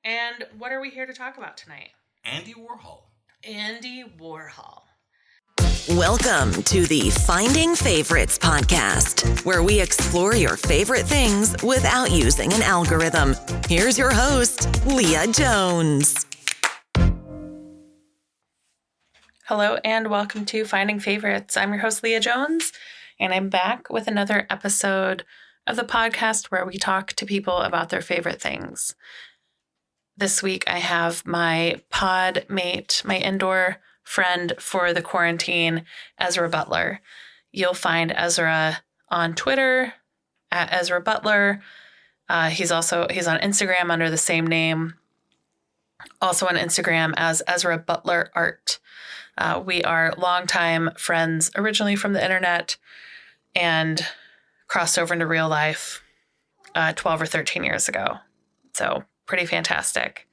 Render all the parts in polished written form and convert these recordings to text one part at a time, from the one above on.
And what are we here to talk about tonight? Andy Warhol. Andy Warhol. Welcome to the Finding Favorites podcast, where we explore your favorite things without using an algorithm. Here's your host, Leah Jones. Hello and welcome to Finding Favorites. I'm your host, Leah Jones, and I'm back with another episode of the podcast where we talk to people about their favorite things. This week I have my pod mate, my indoor friend for the quarantine, Ezra Butler. You'll find Ezra on Twitter at Ezra Butler. He's on Instagram under the same name. Also on Instagram as Ezra Butler Art. We are longtime friends, originally from the internet, and crossed over into real life 12 or 13 years ago. So pretty fantastic.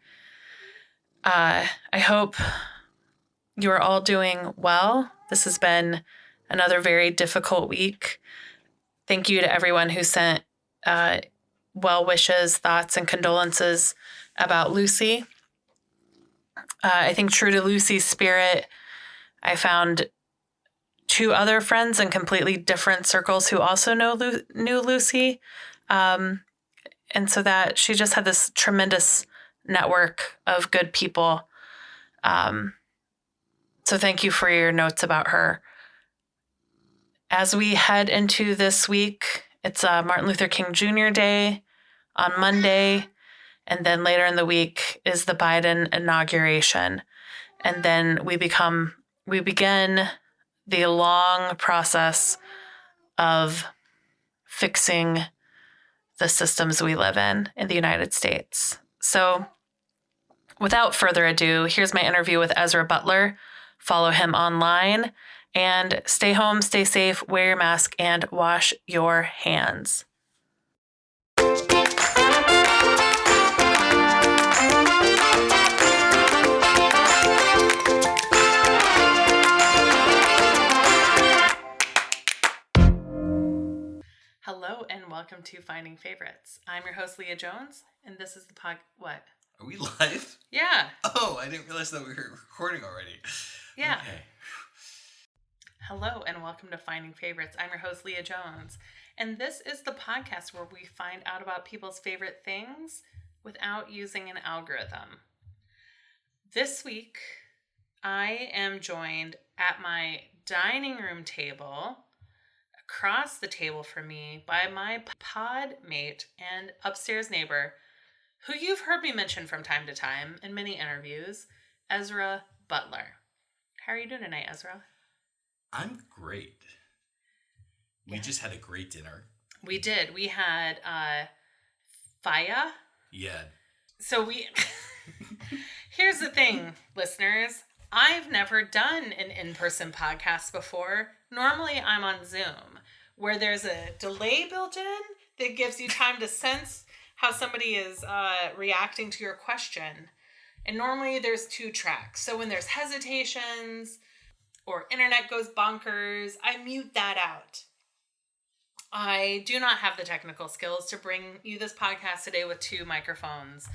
I hope you are all doing well. This has been another very difficult week. Thank you to everyone who sent well wishes, thoughts, and condolences about Lucy. I think true to Lucy's spirit, I found two other friends in completely different circles who also knew Lucy. And so that she just had this tremendous network of good people. So thank you for your notes about her. As we head into this week, it's Martin Luther King Jr. Day on Monday. And then later in the week is the Biden inauguration. And then we begin the long process of fixing the systems we live in the United States. So without further ado, here's my interview with Ezra Butler. Follow him online and stay home, stay safe, wear your mask, and wash your hands. Hello and welcome to Finding Favorites. I'm your host, Leah Jones, and this is the What? Are we live? Yeah. Oh, I didn't realize that we were recording already. Yeah. Okay. Hello and welcome to Finding Favorites. I'm your host, Leah Jones, and this is the podcast where we find out about people's favorite things without using an algorithm. This week, I am joined at my dining room table, across the table from me, by my pod mate and upstairs neighbor, who you've heard me mention from time to time in many interviews, Ezra Butler. How are you doing tonight, Ezra? I'm great. We just had a great dinner. We did. We had faya. Yeah. So here's the thing, listeners. I've never done an in-person podcast before. Normally I'm on Zoom, where there's a delay built in that gives you time to sense how somebody is reacting to your question. And normally there's two tracks. So when there's hesitations or internet goes bonkers, I mute that out. I do not have the technical skills to bring you this podcast today with two microphones,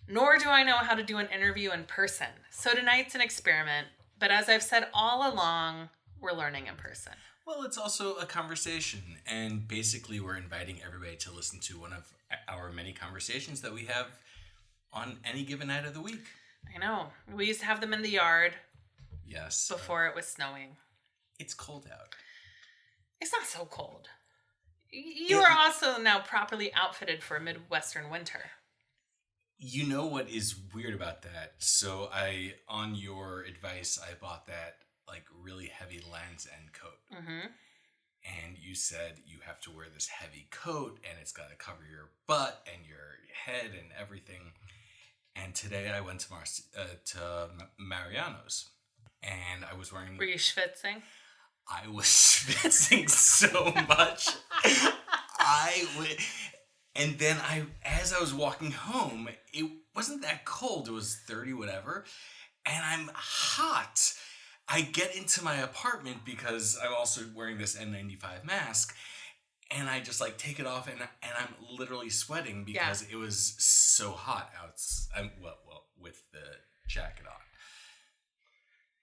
nor do I know how to do an interview in person. So tonight's an experiment, but as I've said all along, we're learning in person. Well, it's also a conversation, and basically we're inviting everybody to listen to one of our many conversations that we have on any given night of the week. I know. We used to have them in the yard. Yes. Before it was snowing. It's cold out. It's not so cold. You are also now properly outfitted for a Midwestern winter. You know what is weird about that? So on your advice, I bought that like really heavy Lands' End coat. Mm-hmm. And you said you have to wear this heavy coat and it's got to cover your butt and your head and everything. And today I went to Mariano's and I was wearing... Were you schwitzing? I was schwitzing so much. And then as I was walking home, it wasn't that cold. It was 30 whatever. And I'm hot. I get into my apartment because I'm also wearing this N95 mask. And I just like take it off and I'm literally sweating because it was so hot out. With the jacket on.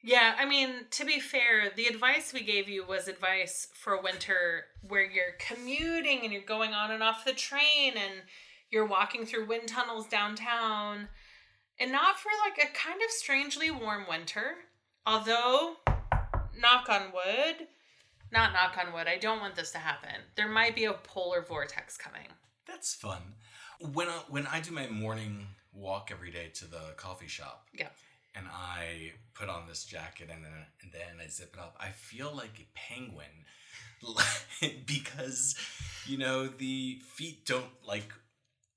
Yeah, I mean, to be fair, the advice we gave you was advice for winter where you're commuting and you're going on and off the train and you're walking through wind tunnels downtown, and not for like a kind of strangely warm winter. Although, not knock on wood, I don't want this to happen. There might be a polar vortex coming. That's fun. When I do my morning walk every day to the coffee shop. Yeah. And I put on this jacket and then I zip it up. I feel like a penguin because, the feet don't like,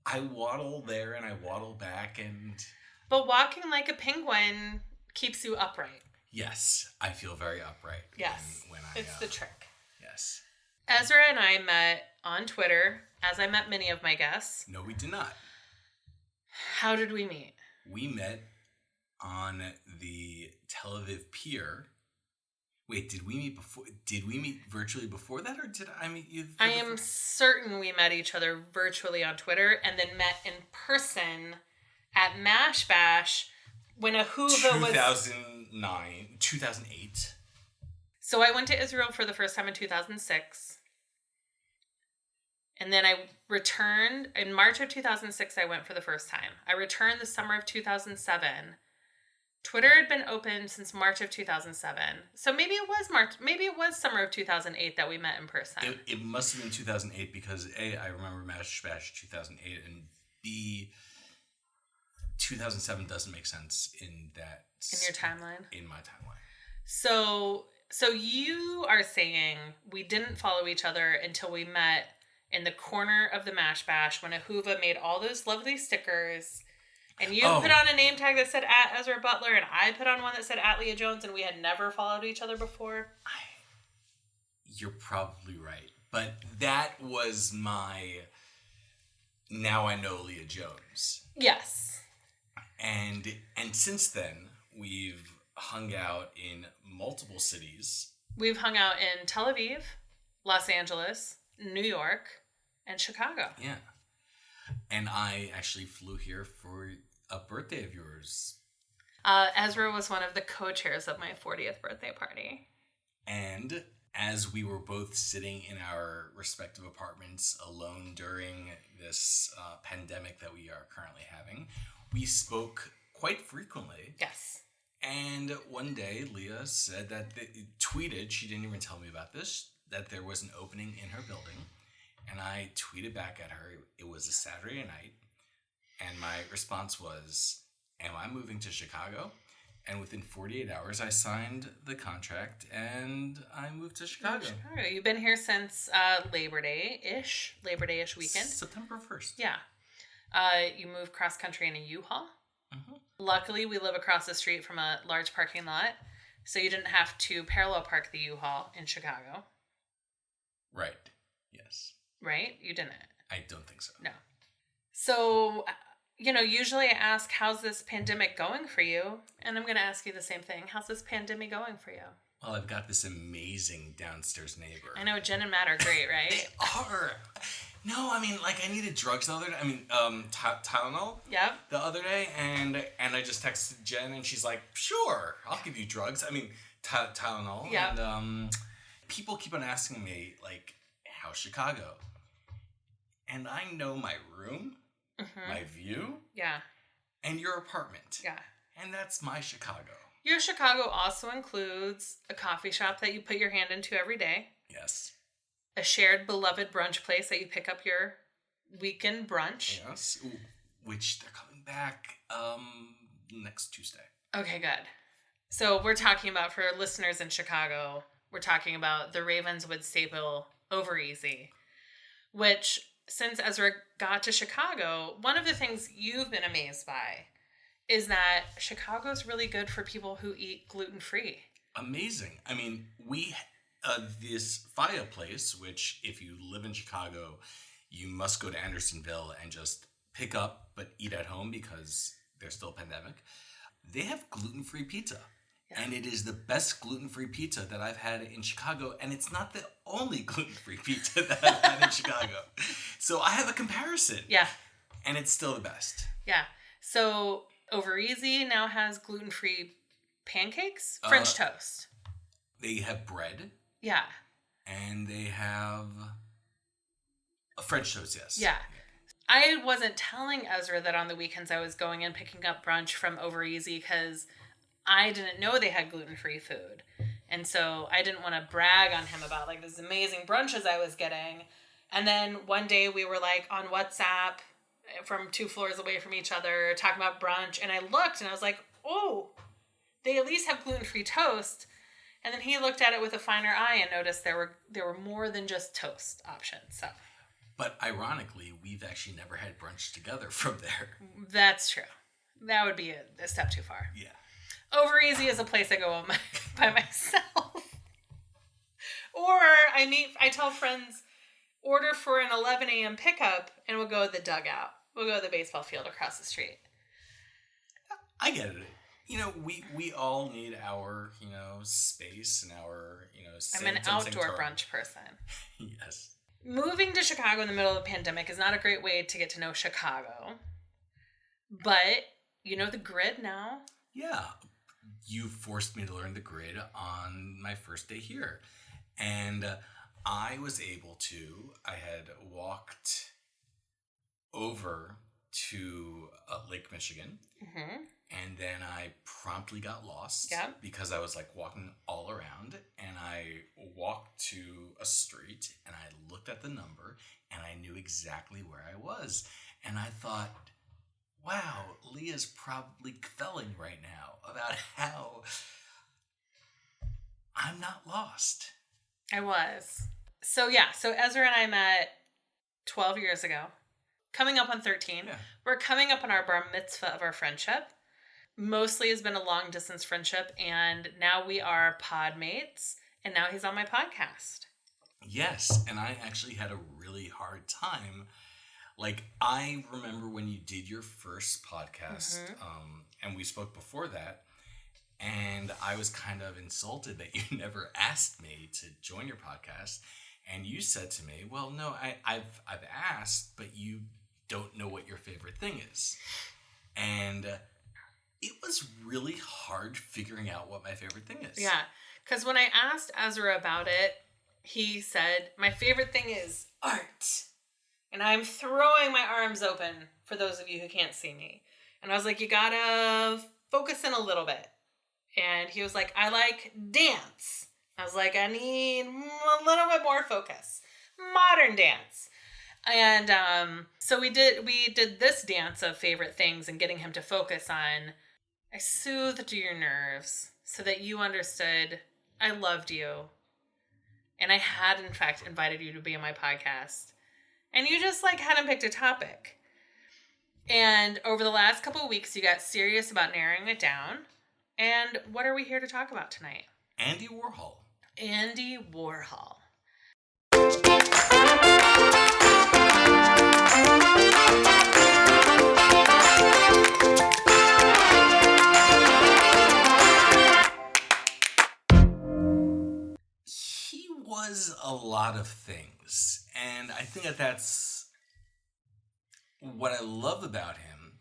I waddle there and I waddle back and... But walking like a penguin keeps you upright. Yes, I feel very upright. Yes, it's the trick. Yes. Ezra and I met on Twitter, as I met many of my guests. No, we did not. How did we meet? We met on the Tel Aviv pier. Wait, did we meet before? Did we meet virtually before that, or did I meet you? I am certain we met each other virtually on Twitter, and then met in person at Mash Bash when Ahuva was 2008. So I went to Israel for the first time in 2006. And then I returned in March of 2006. I went for the first time. I returned the summer of 2007. Twitter had been open since March of 2007. So maybe it was March. Maybe it was summer of 2008 that we met in person. It must have been 2008 because A, I remember Mash Bash 2008, and B, 2007 doesn't make sense in that... In your timeline? In my timeline. So you are saying we didn't follow each other until we met in the corner of the Mash Bash when Ahuva made all those lovely stickers, and you put on a name tag that said @Ezra Butler, and I put on one that said @Leah Jones, and we had never followed each other before. You're probably right, but that was my now I know Leah Jones. Yes. And since then we've hung out in multiple cities. We've hung out in Tel Aviv, Los Angeles, New York, and Chicago. Yeah. And I actually flew here for a birthday of yours. Ezra was one of the co-chairs of my 40th birthday party. And as we were both sitting in our respective apartments alone during this pandemic that we are currently having, we spoke quite frequently. Yes. And one day, Leah said that, tweeted, she didn't even tell me about this, that there was an opening in her building. And I tweeted back at her, it was a Saturday night. And my response was, am I moving to Chicago? And within 48 hours, I signed the contract and I moved to Chicago. You've been here since Labor Day-ish weekend. September 1st. Yeah. You moved cross-country in a U-Haul. Mm-hmm. Luckily, we live across the street from a large parking lot, so you didn't have to parallel park the U-Haul in Chicago. Right. Yes. Right? You didn't. I don't think so. No. So, usually I ask, how's this pandemic going for you? And I'm going to ask you the same thing. How's this pandemic going for you? Well, I've got this amazing downstairs neighbor. I know Jen and Matt are great, right? They are. No, I mean, like, I needed drugs the other day. I mean, Tylenol. Yep. The other day, and I just texted Jen, and she's like, "Sure, I'll give you drugs." I mean, Tylenol. Yep. And people keep on asking me, like, how's Chicago? And I know my room, my view, and your apartment. Yeah. And that's my Chicago. Your Chicago also includes a coffee shop that you put your hand into every day. Yes. A shared beloved brunch place that you pick up your weekend brunch. Yes. Ooh, which they're coming back next Tuesday. Okay, good. So we're talking about, for listeners in Chicago, we're talking about the Ravenswood staple Over Easy, which, since Ezra got to Chicago, one of the things you've been amazed by is that Chicago's really good for people who eat gluten-free. Amazing. I mean, we this fireplace, which if you live in Chicago, you must go to Andersonville and just pick up but eat at home because there's still a pandemic. They have gluten-free pizza. Yeah. And it is the best gluten-free pizza that I've had in Chicago. And it's not the only gluten-free pizza that I've had in Chicago. So I have a comparison. Yeah. And it's still the best. Yeah. So Over Easy now has gluten-free pancakes, French toast. They have bread. Yeah. And they have a French toast, yes. Yeah. I wasn't telling Ezra that on the weekends I was going and picking up brunch from Over Easy because I didn't know they had gluten-free food. And so I didn't want to brag on him about like these amazing brunches I was getting. And then one day we were like on WhatsApp from 2 floors away from each other talking about brunch. And I looked and I was like, oh, they at least have gluten-free toast. And then he looked at it with a finer eye and noticed there were more than just toast options. So, but ironically, we've actually never had brunch together from there. That's true. That would be a step too far. Yeah. Over Easy is a place I go by myself. Or I tell friends, order for an 11 a.m. pickup and we'll go to the dugout. We'll go to the baseball field across the street. I get it. You know, we all need our, space and our, I'm an outdoor brunch person. Yes. Moving to Chicago in the middle of the pandemic is not a great way to get to know Chicago. But you know the grid now? Yeah. You forced me to learn the grid on my first day here. And I was able to, I had walked over to Lake Michigan. Mm-hmm. And then I promptly got lost because I was like walking all around, and I walked to a street and I looked at the number and I knew exactly where I was. And I thought, wow, Leah's probably felling right now about how I'm not lost. I was. So Ezra and I met 12 years ago, coming up on 13. Yeah. We're coming up on our bar mitzvah of our friendship. Mostly has been a long distance friendship, and now we are pod mates, and now he's on my podcast. Yes, and I actually had a really hard time. Like, I remember when you did your first podcast, and we spoke before that, and I was kind of insulted that you never asked me to join your podcast, and you said to me, well, no, I've asked, but you don't know what your favorite thing is. And it was really hard figuring out what my favorite thing is. Yeah, because when I asked Ezra about it, he said, my favorite thing is art. And I'm throwing my arms open for those of you who can't see me. And I was like, you gotta focus in a little bit. And he was like, I like dance. I was like, I need a little bit more focus. Modern dance. And so we did this dance of favorite things and getting him to focus on. I soothed your nerves so that you understood I loved you. And I had, in fact, invited you to be on my podcast. And you just, hadn't picked a topic. And over the last couple of weeks, you got serious about narrowing it down. And what are we here to talk about tonight? Andy Warhol. Andy Warhol. Was a lot of things, and I think that's what I love about him.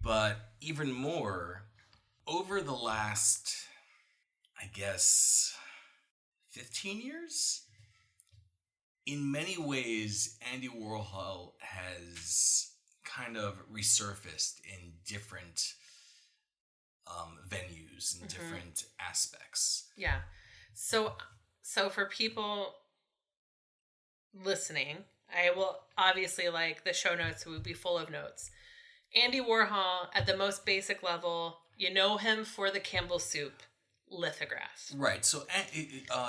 But even more, over the last, I guess, 15 years, in many ways, Andy Warhol has kind of resurfaced in different venues and different aspects. Yeah. So for people listening, I will obviously the show notes would be full of notes. Andy Warhol, at the most basic level, you know him for the Campbell Soup lithograph. Right. So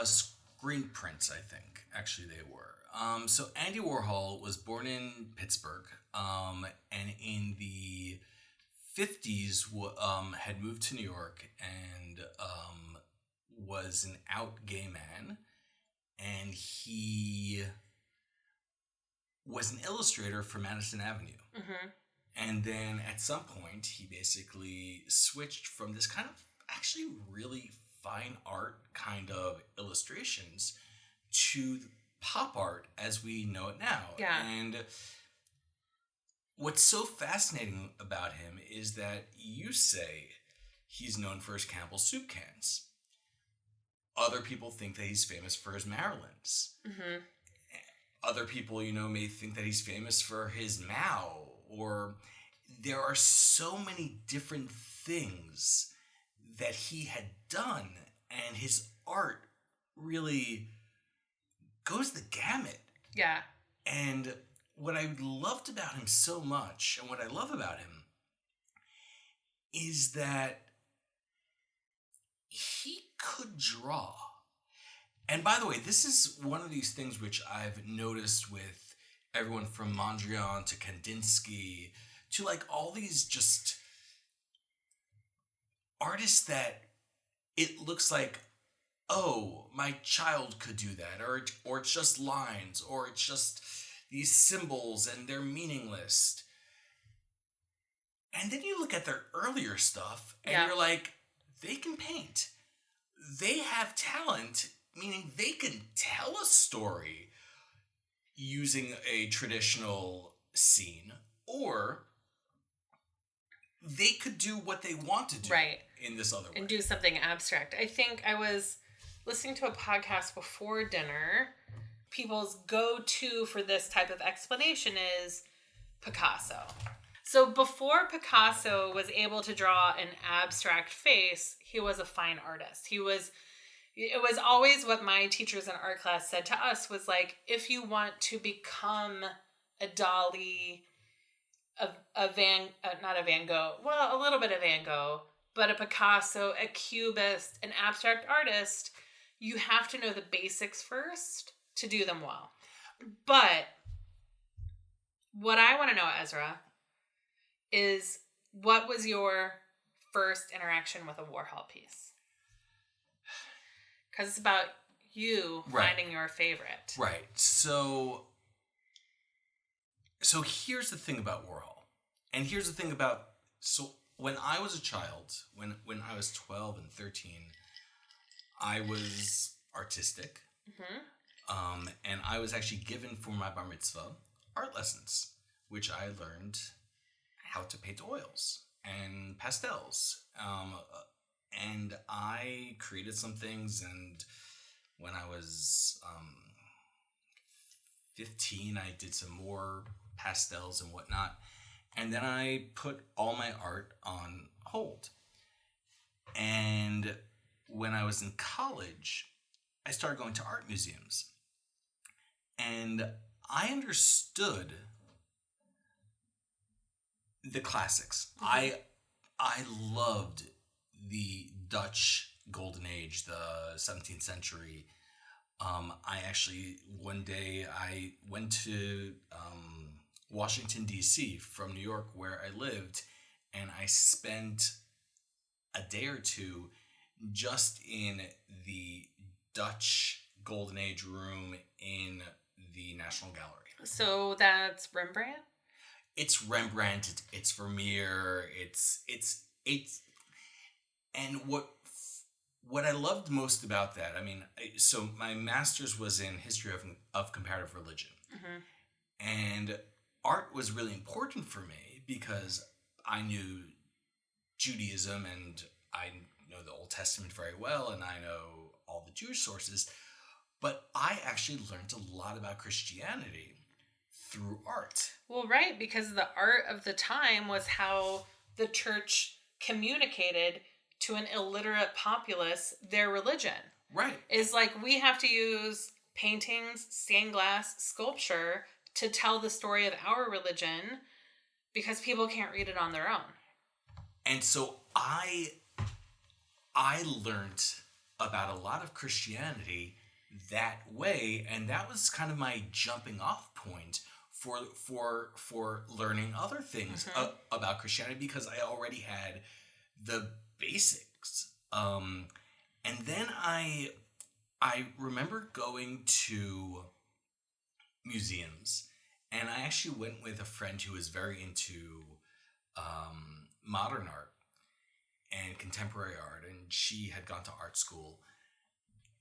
screen prints, I think, actually they were. So Andy Warhol was born in Pittsburgh, and in the 50s had moved to New York and was an out gay man, and he was an illustrator for Madison Avenue. Mm-hmm. And then at some point, he basically switched from this kind of, actually really fine art kind of illustrations to pop art as we know it now. Yeah. And what's so fascinating about him is that you say he's known for his Campbell's soup cans. Other people think that he's famous for his Marylands. Mm-hmm. Other people, may think that he's famous for his Mao, or there are so many different things that he had done, and his art really goes the gamut. Yeah. And what I loved about him so much, and what I love about him, is that he could draw. And by the way, this is one of these things which I've noticed with everyone from Mondrian to Kandinsky to like all these just artists that it looks like, oh, my child could do that, or it's just lines, or it's just these symbols and they're meaningless. And then you look at their earlier stuff and you're like, they can paint. They have talent, meaning they can tell a story using a traditional scene, or they could do what they want to do in this other way. And do something abstract. I think I was listening to a podcast before dinner. People's go-to for this type of explanation is Picasso. So before Picasso was able to draw an abstract face, he was a fine artist. It was always what my teachers in art class said to us was like, if you want to become a Dali, not a Van Gogh, well, a little bit of Van Gogh, but a Picasso, a Cubist, an abstract artist, you have to know the basics first to do them well. But what I want to know, Ezra, is what was your first interaction with a Warhol piece? Because it's about you finding your favorite. Right. So here's the thing about Warhol. And here's the thing about, so when I was a child, when I was 12 and 13, I was artistic. Mm-hmm. And I was actually given for my bar mitzvah art lessons, which I learned how to paint oils and pastels. And I created some things, and when I was 15, I did some more pastels and whatnot. And then I put all my art on hold. And when I was in college, I started going to art museums. And I understood the classics. Mm-hmm. I loved the Dutch Golden Age, the 17th century. I actually, one day, I went to Washington, D.C. from New York, where I lived, and I spent a day or two just in the Dutch Golden Age room in the National Gallery. So that's Rembrandt? It's Rembrandt, it's Vermeer, it's and what I loved most about that, I mean, so my master's was in history of comparative religion. Mm-hmm. And art was really important for me because I knew Judaism and I know the Old Testament very well and I know all the Jewish sources, but I actually learned a lot about Christianity through art. Well, right, because the art of the time was how the church communicated to an illiterate populace their religion. Right. Is like we have to use paintings, stained glass, sculpture to tell the story of our religion because people can't read it on their own. And so I learned about a lot of Christianity that way, and that was kind of my jumping off point for learning other things about Christianity because I already had the basics. And then I remember going to museums, and I actually went with a friend who was very into modern art. and contemporary art, and she had gone to art school.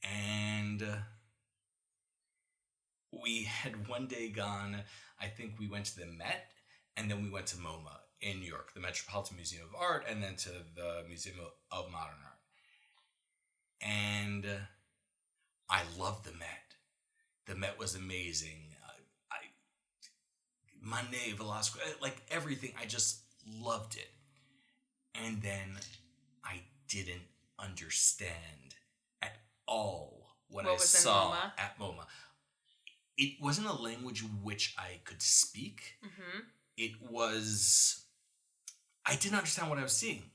And we had one day gone, I think we went to the Met, and then we went to MoMA in New York, the Metropolitan Museum of Art, and then to the Museum of Modern Art. And I loved the Met. The Met was amazing. Monet, Velasquez, like everything. I just loved it. And then I didn't understand at all what I saw at MoMA. It wasn't a language which I could speak. Mm-hmm. It was... I didn't understand what I was seeing.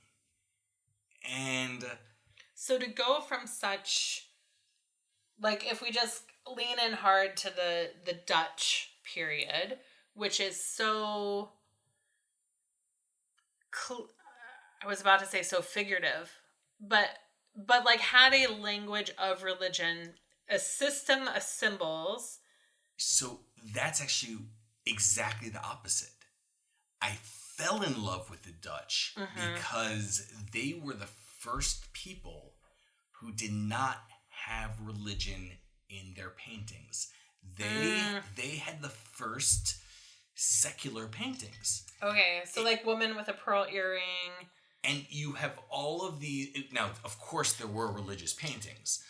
And... So to go from such... Like, if we just lean in hard to the Dutch period, which is so... I was about to say so figurative, but like had a language of religion, a system of symbols. So that's actually exactly the opposite. I fell in love with the Dutch because they were the first people who did not have religion in their paintings. They had the first secular paintings. Okay, so like woman with a pearl earring. And you have all of these... Now, of course, there were religious paintings,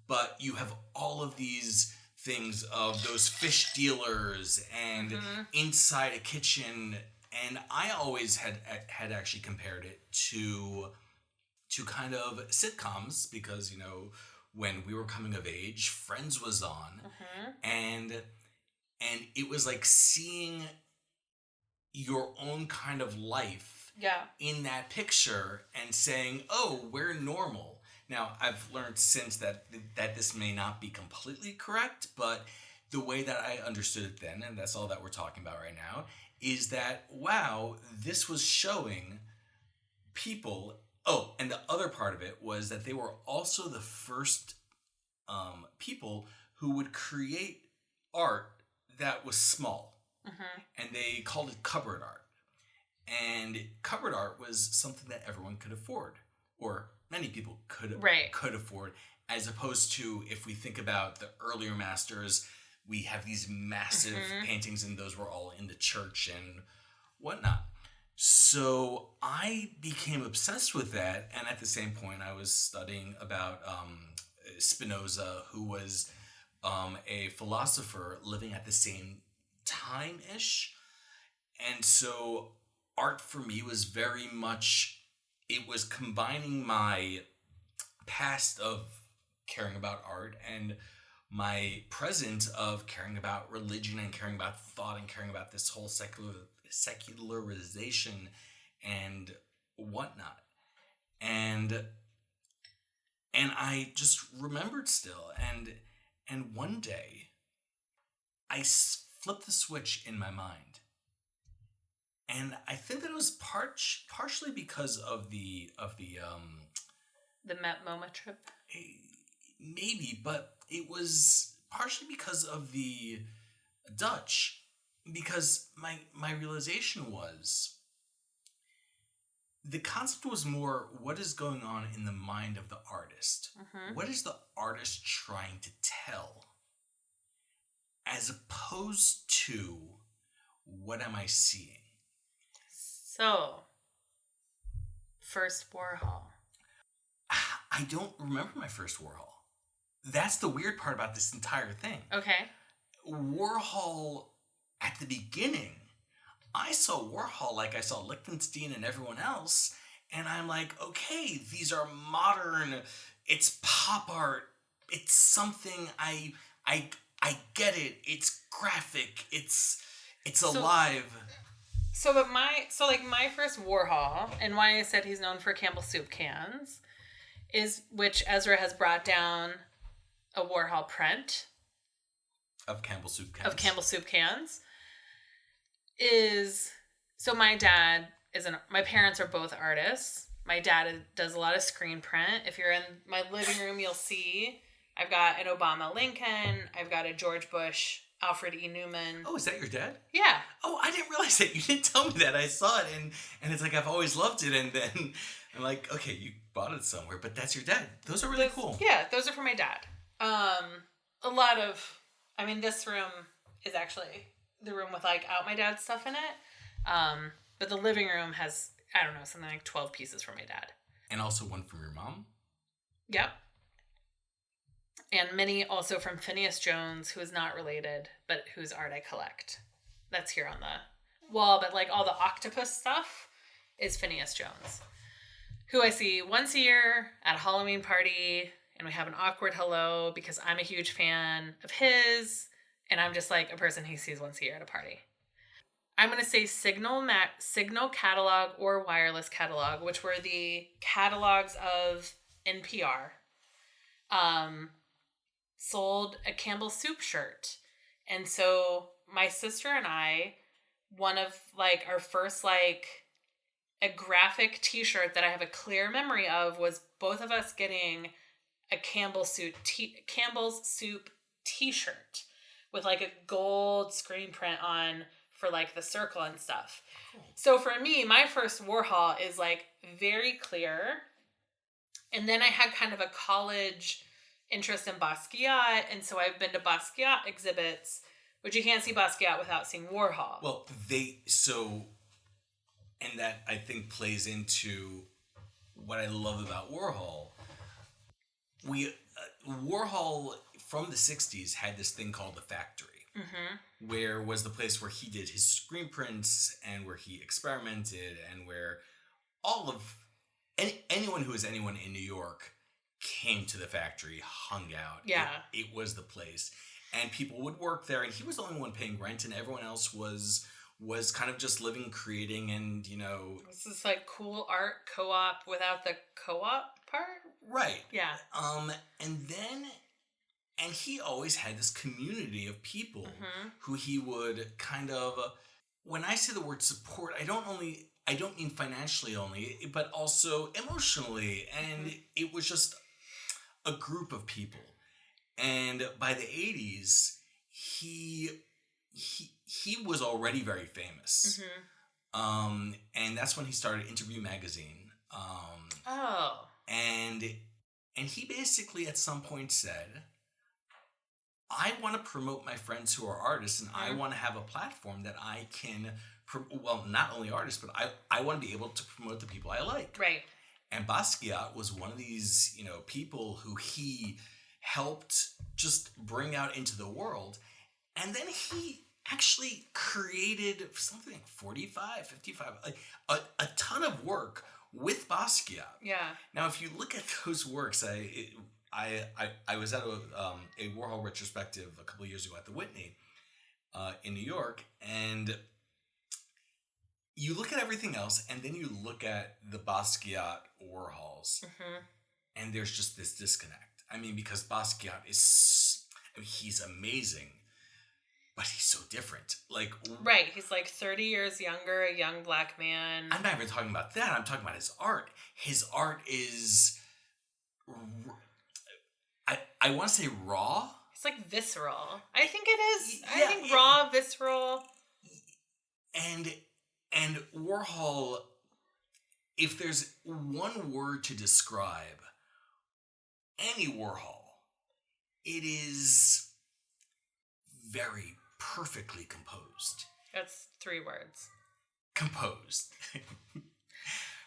but you have all of these things of those fish dealers and inside a kitchen. And I always had actually compared it to kind of sitcoms because, when we were coming of age, Friends was on. And it was like seeing your own kind of life in that picture and saying, oh, we're normal. Now, I've learned since that this may not be completely correct, but the way that I understood it then, and that's all that we're talking about right now, is that, wow, this was showing people... Oh, and the other part of it was that they were also the first people who would create art that was small. And they called it cupboard art. And cupboard art was something that everyone could afford, or many people could afford, as opposed to, if we think about the earlier masters, we have these massive paintings, and those were all in the church and whatnot. So I became obsessed with that, and at the same point, I was studying about Spinoza, who was a philosopher living at the same time-ish. And so art for me was very much, it was combining my past of caring about art and my present of caring about religion and caring about thought and caring about this whole secularization and whatnot. And I just remembered still. And one day I flipped the switch in my mind. And I think that it was partially because of the Met MoMA trip. Maybe, but it was partially because of the Dutch. Because my realization was the concept was more, what is going on in the mind of the artist? What is the artist trying to tell? As opposed to, what am I seeing? So, first Warhol. I don't remember my first Warhol. That's the weird part about this entire thing. Okay. Warhol, at the beginning, I saw Warhol like I saw Lichtenstein and everyone else, and I'm like, okay, these are modern, it's pop art, it's something, I get it, it's graphic, it's alive. My first Warhol, and why I said he's known for Campbell soup cans, is which Ezra has brought down a Warhol print of Campbell soup cans. Is so my dad my parents are both artists. My dad does a lot of screen print. If you're in my living room, you'll see I've got an Obama Lincoln, I've got a George Bush Alfred E. Newman. Oh, is that your dad? Yeah. Oh, I didn't realize that. You didn't tell me that. I saw it, and it's like I've always loved it, and then I'm like, okay, you bought it somewhere, but that's your dad. Those are really cool. Yeah, those are for my dad. A lot of, I mean, this room is actually the room with like my dad's stuff in it. But the living room has, I don't know, something like 12 pieces from my dad. And also one from your mom? Yep. And many also from Phineas Jones, who is not related, but whose art I collect. That's here on the wall, but like all the octopus stuff is Phineas Jones, who I see once a year at a Halloween party, and we have an awkward hello because I'm a huge fan of his, and I'm just like a person he sees once a year at a party. I'm going to say Signal Catalog or Wireless Catalog, which were the catalogs of NPR. Sold a Campbell Soup shirt. And so my sister and I, one of like our first like a graphic t-shirt that I have a clear memory of was both of us getting a Campbell's Soup t-shirt with like a gold screen print on for like the circle and stuff. Cool. So for me, my first Warhol is like very clear. And then I had kind of a college interest in Basquiat, and so I've been to Basquiat exhibits, which you can't see Basquiat without seeing Warhol. Well, and that I think plays into what I love about Warhol. Warhol from the 60s had this thing called the Factory, where was the place where he did his screen prints and where he experimented and where all of anyone who was anyone in New York came to the Factory, hung out. Yeah. It was the place. And people would work there, and he was the only one paying rent, and everyone else was kind of just living, creating, and, you know... This is like cool art co-op without the co-op part? Right. Yeah. And he always had this community of people who he would kind of... When I say the word support, I don't mean financially only, but also emotionally. And it was just a group of people. And by the 80s, he was already very famous. And that's when he started Interview Magazine. And he basically at some point said, I want to promote my friends who are artists, and I want to have a platform that I can, well, not only artists, but I want to be able to promote the people I like. Right. And Basquiat was one of these, you know, people who he helped just bring out into the world. And then he actually created something like 45, 55, like a ton of work with Basquiat. Yeah. Now, if you look at those works, I was at a Warhol retrospective a couple of years ago at the Whitney in New York, and you look at everything else, and then you look at the Basquiat Warhols, and there's just this disconnect. I mean, because Basquiat he's amazing, but he's so different. Like, right, he's like 30 years younger, a young black man. I'm not even talking about that. I'm talking about his art. His art is, I want to say raw. It's like visceral. I think it is. Yeah, I think raw, visceral. And Warhol, if there's one word to describe any Warhol, it is very perfectly composed. That's 3 words. Composed.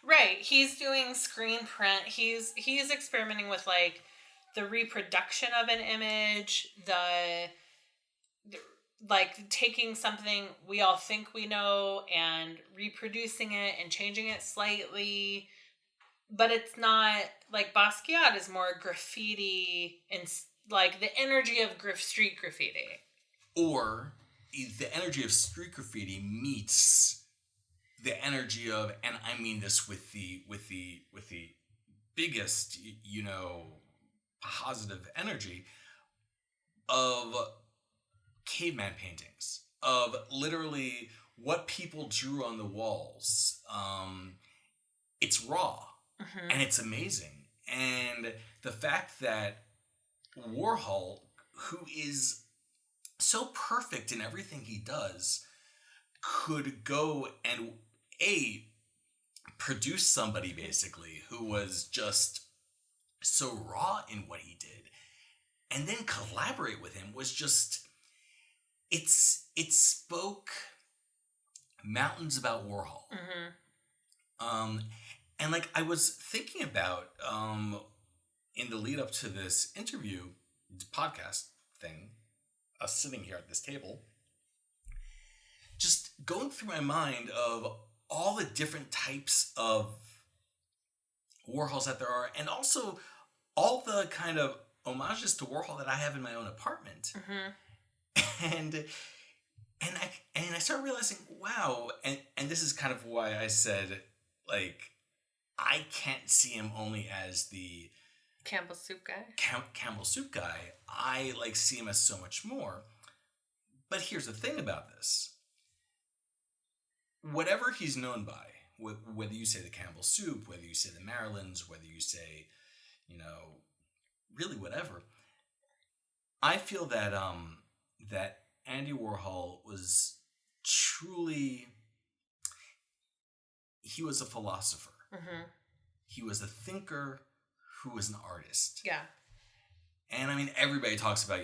Right. He's doing screen print. He's experimenting with like the reproduction of an image, the like taking something we all think we know and reproducing it and changing it slightly. But it's not like Basquiat is more graffiti and like the energy of street graffiti. Or the energy of street graffiti meets the energy of, and I mean this with the biggest, you know, positive energy of caveman paintings, of literally what people drew on the walls. It's raw and it's amazing. And the fact that Warhol, who is so perfect in everything he does, could go and produce somebody basically who was just so raw in what he did, and then collaborate with him was just, it spoke mountains about Warhol. And like I was thinking about in the lead up to this interview, podcast thing, us sitting here at this table, just going through my mind of all the different types of Warhols that there are, and also all the kind of homages to Warhol that I have in my own apartment. And I started realizing, wow, and this is kind of why I said, like, I can't see him only as the Campbell Soup guy. Campbell Soup guy. I like see him as so much more. But here's the thing about this. Whatever he's known by, whether you say the Campbell Soup, whether you say the Marilyns, whether you say, really whatever, I feel that that Andy Warhol was truly, he was a philosopher. He was a thinker who was an artist. Yeah. And I mean, everybody talks about,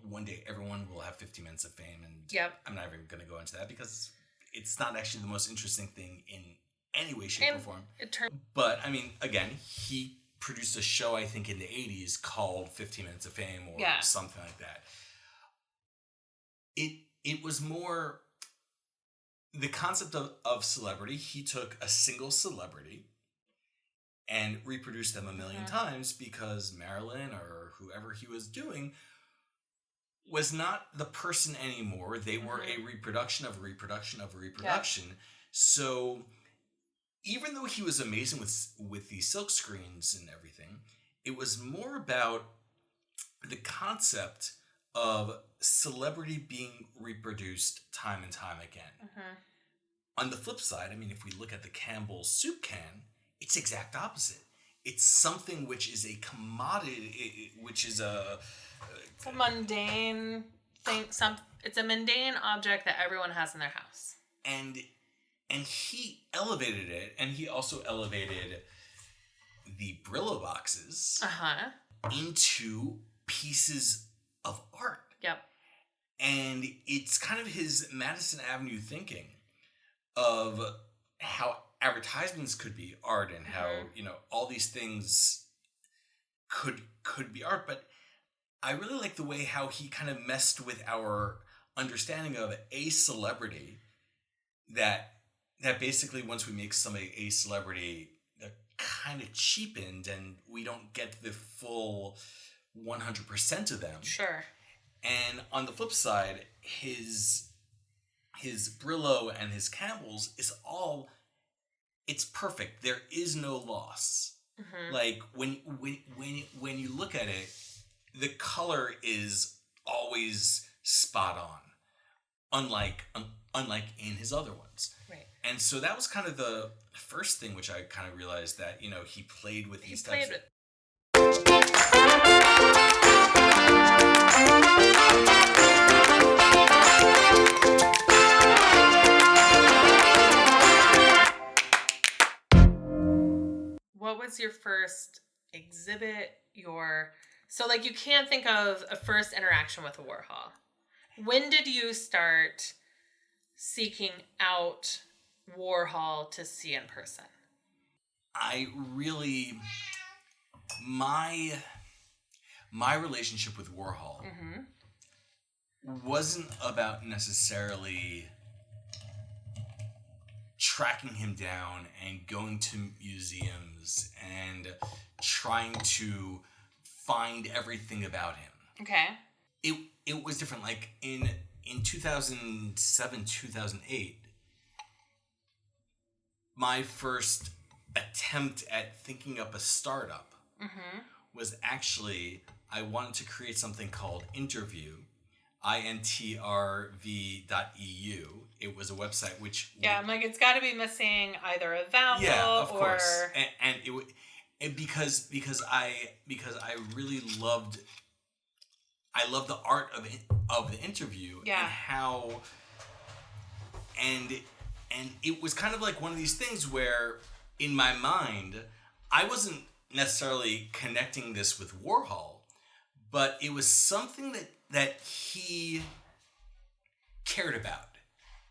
one day everyone will have 50 minutes of fame. And I'm not even going to go into that because it's not actually the most interesting thing in any way, shape, or form. But I mean, again, he produced a show, I think, in the 80s called 15 Minutes of Fame or something like that. It was more the concept of celebrity. He took a single celebrity and reproduced them a million times because Marilyn or whoever he was doing was not the person anymore. They were a reproduction of a reproduction of a reproduction. Yeah. So even though he was amazing with the silk screens and everything, it was more about the concept of celebrity being reproduced time and time again. On the flip side, I mean, if we look at the Campbell Soup can, it's exact opposite. It's something which is a commodity, which is it's a mundane thing. It's a mundane object that everyone has in their house. And he elevated it, and he also elevated the Brillo boxes into pieces of art. Yep. And it's kind of his Madison Avenue thinking of how advertisements could be art and how, all these things could be art. But I really like the way how he kind of messed with our understanding of a celebrity, that basically once we make somebody a celebrity, they're kind of cheapened and we don't get the full 100% of them. Sure. And on the flip side, his Brillo and his Campbell's is all, it's perfect. There is no loss. Like when you look at it, the color is always spot on, unlike in his other ones. Right. And so that was kind of the first thing which I kind of realized that, he played with these types of... What was your first exhibit? So you can't think of a first interaction with a Warhol. When did you start seeking out Warhol to see in person? I really, my relationship with Warhol wasn't about necessarily tracking him down and going to museums and trying to find everything about him. Okay. It was different. Like in 2007, 2008, my first attempt at thinking up a startup was actually, I wanted to create something called Interview, intrv.eu. It was a website which... Yeah, I'm like, it's got to be missing either a vowel of course. And because I really loved... I love the art of the interview and how and it was kind of like one of these things where in my mind I wasn't necessarily connecting this with Warhol, but it was something that he cared about.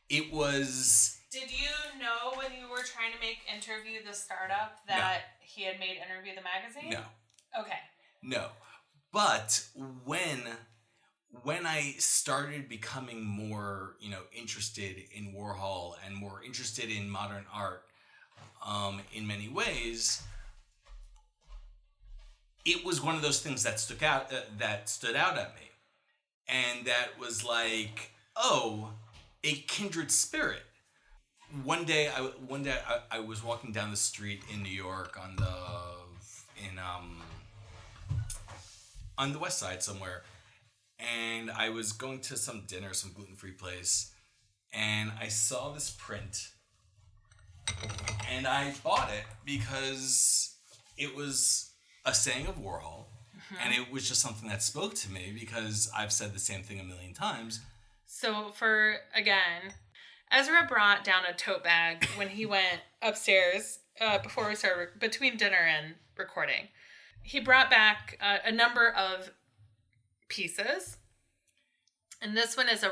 It was. Did you know when you were trying to make Interview the startup that he had made Interview the magazine? No. Okay. No. But when I started becoming more, interested in Warhol and more interested in modern art, in many ways, it was one of those things that stood out at me, and that was like, oh, a kindred spirit. One day I was walking down the street in New York on the west side somewhere, and I was going to some dinner, some gluten-free place, and I saw this print, and I bought it because it was a saying of Warhol, and it was just something that spoke to me because I've said the same thing a million times. So Ezra brought down a tote bag when he went upstairs before we started, between dinner and recording. He brought back a number of pieces, and this one is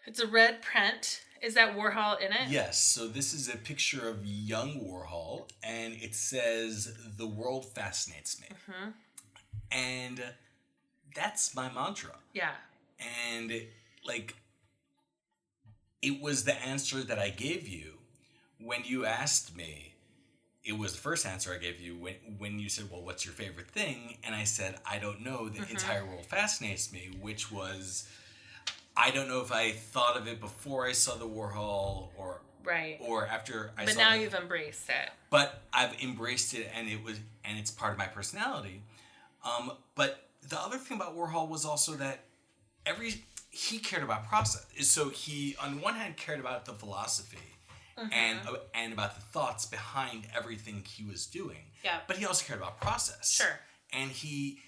it's a red print. Is that Warhol in it? Yes, so this is a picture of young Warhol, and it says, "The world fascinates me." Mm-hmm. And that's my mantra. Yeah. And, it was the answer that I gave you when you asked me. It was the first answer I gave you when you said, well, what's your favorite thing? And I said, I don't know. The entire world fascinates me, which was, I don't know if I thought of it before I saw the Warhol or after I saw it. But now you've embraced it. But I've embraced it, and it's part of my personality. But the other thing about Warhol was also that he cared about process. So he, on one hand, cared about the philosophy and about the thoughts behind everything he was doing. Yeah. But he also cared about process. Sure. And he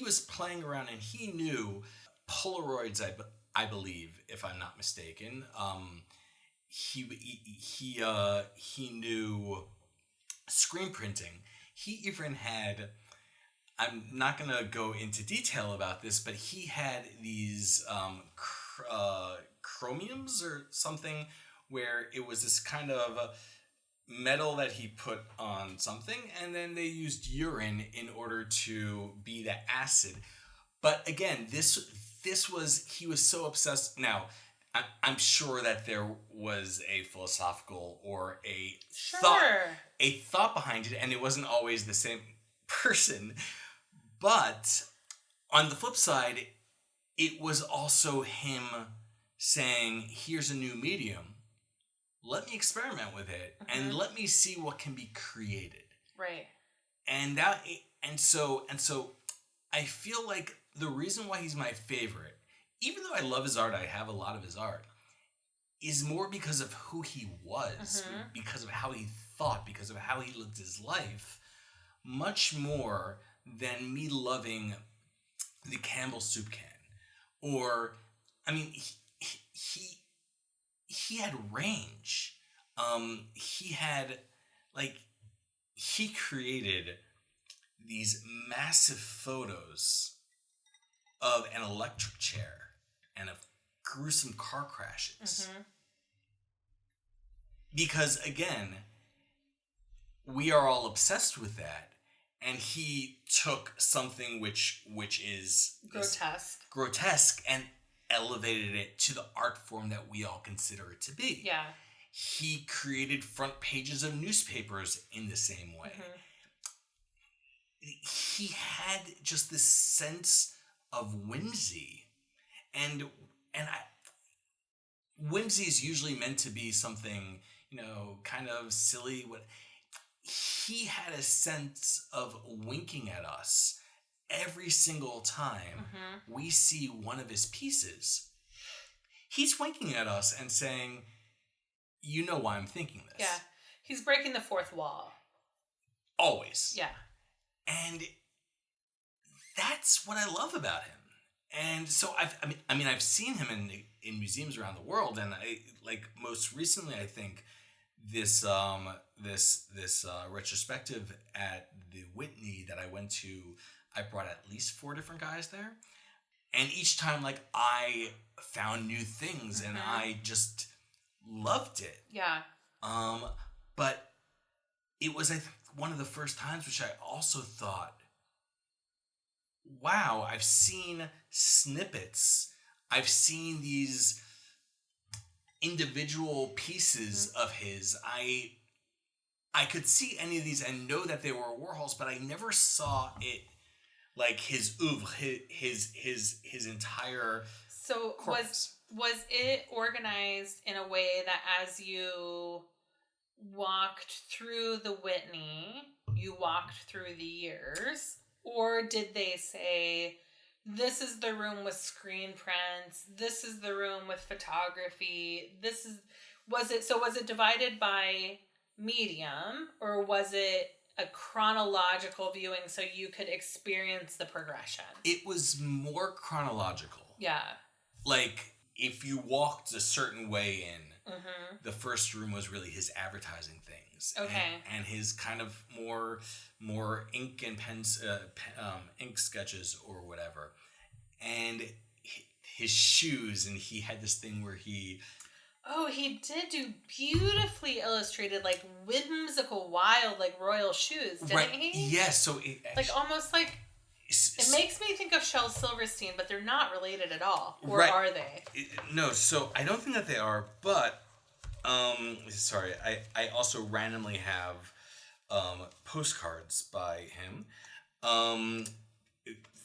was playing around, and he knew Polaroids, I believe, if I'm not mistaken. He knew screen printing. He even had, I'm not going to go into detail about this, but he had these chromiums or something where it was this kind of metal that he put on something, and then they used urine in order to be the acid. But again, he was so obsessed. Now, I'm sure that there was a philosophical or a thought behind it, and it wasn't always the same person. But on the flip side, it was also him saying, here's a new medium. Let me experiment with it and let me see what can be created. Right. And so I feel like the reason why he's my favorite, even though I love his art, I have a lot of his art, is more because of who he was, because of how he thought, because of how he lived his life, much more than me loving the Campbell soup can. Or, I mean, he had range. He created these massive photos of an electric chair and of gruesome car crashes. Because, again, we are all obsessed with that. And he took something which is grotesque and elevated it to the art form that we all consider it to be. Yeah. He created front pages of newspapers in the same way. He had just this sense of whimsy, and whimsy is usually meant to be something, kind of silly. He had a sense of winking at us every single time we see one of his pieces. He's winking at us and saying, you know why I'm thinking this. Yeah. He's breaking the fourth wall. Always. Yeah. And that's what I love about him. And so I've seen him in museums around the world, and I most recently I think this retrospective at the Whitney that I went to, I brought at least 4 different guys there, and each time I found new things, and I just loved it. Yeah. But it was, I think, one of the first times which I also thought, wow, I've seen snippets. I've seen these individual pieces of his. I could see any of these and know that they were Warhol's, but I never saw it like his oeuvre, his entire corpus. Was it organized in a way that as you walked through the Whitney, you walked through the years? Or did they say, this is the room with screen prints, this is the room with photography, was it divided by medium, or was it a chronological viewing so you could experience the progression? It was more chronological. Yeah. Like, if you walked a certain way in, the first room was really his advertising things. Okay. And his kind of more ink and ink sketches or whatever. And his shoes, and he had this thing where he... Oh, he did do beautifully illustrated, whimsical, wild, royal shoes, didn't he? Yes, so it actually, almost it makes me think of Shel Silverstein, but they're not related at all. Or right. Are they? No, so I don't think that they are, but sorry, I also randomly have postcards by him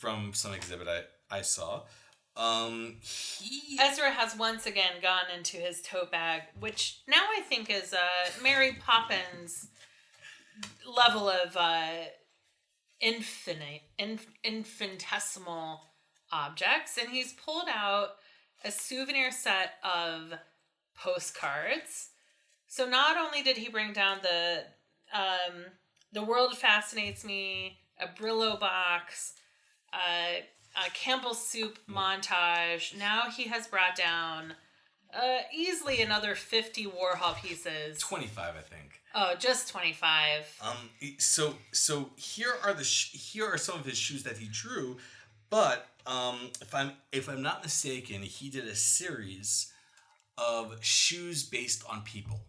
from some exhibit I saw. Ezra has once again gone into his tote bag, which now I think is Mary Poppins level of infinitesimal objects, and he's pulled out a souvenir set of postcards. So not only did he bring down the World Fascinates Me, a Brillo box, a Campbell's Soup montage. Now he has brought down easily another 50 Warhol pieces. 25, I think. Oh, just 25. So here are some of his shoes that he drew, but if I'm not mistaken, he did a series of shoes based on people.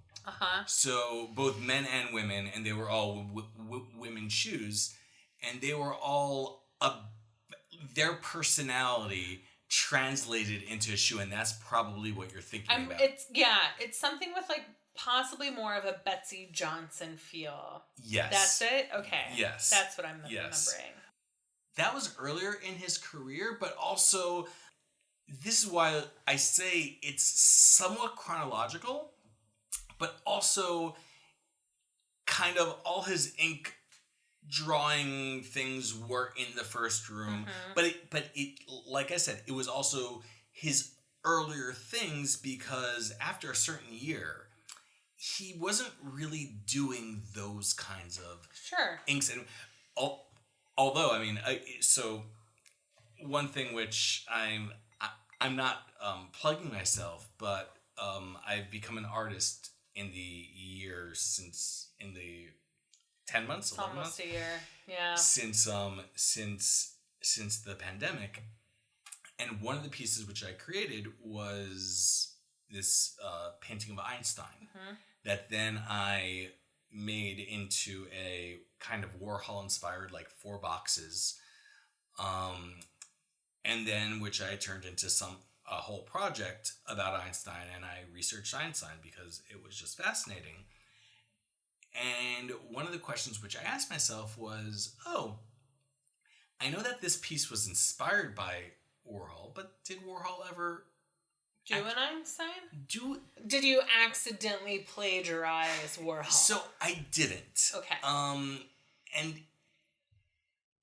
So both men and women, and they were all women's shoes, and they were all their personality translated into a shoe, and that's probably what you're thinking about. It's something with possibly more of a Betsy Johnson feel. Yes. That's it? Okay. Yes. That's what I'm remembering. That was earlier in his career, but also this is why I say it's somewhat chronological, but also kind of all his ink drawing things were in the first room, but it like I said, it was also his earlier things, because after a certain year he wasn't really doing those kinds of inks. And although so one thing which I'm not plugging myself, but I've become an artist in the year since, in the 10 months, it's almost a year. Yeah. Since the pandemic. And one of the pieces which I created was this painting of Einstein that then I made into a kind of Warhol inspired 4 boxes. And then which I turned into a whole project about Einstein, and I researched Einstein because it was just fascinating. And one of the questions which I asked myself was, I know that this piece was inspired by Warhol, but did Warhol ever do an Einstein? Did you accidentally plagiarize Warhol? So I didn't. Okay.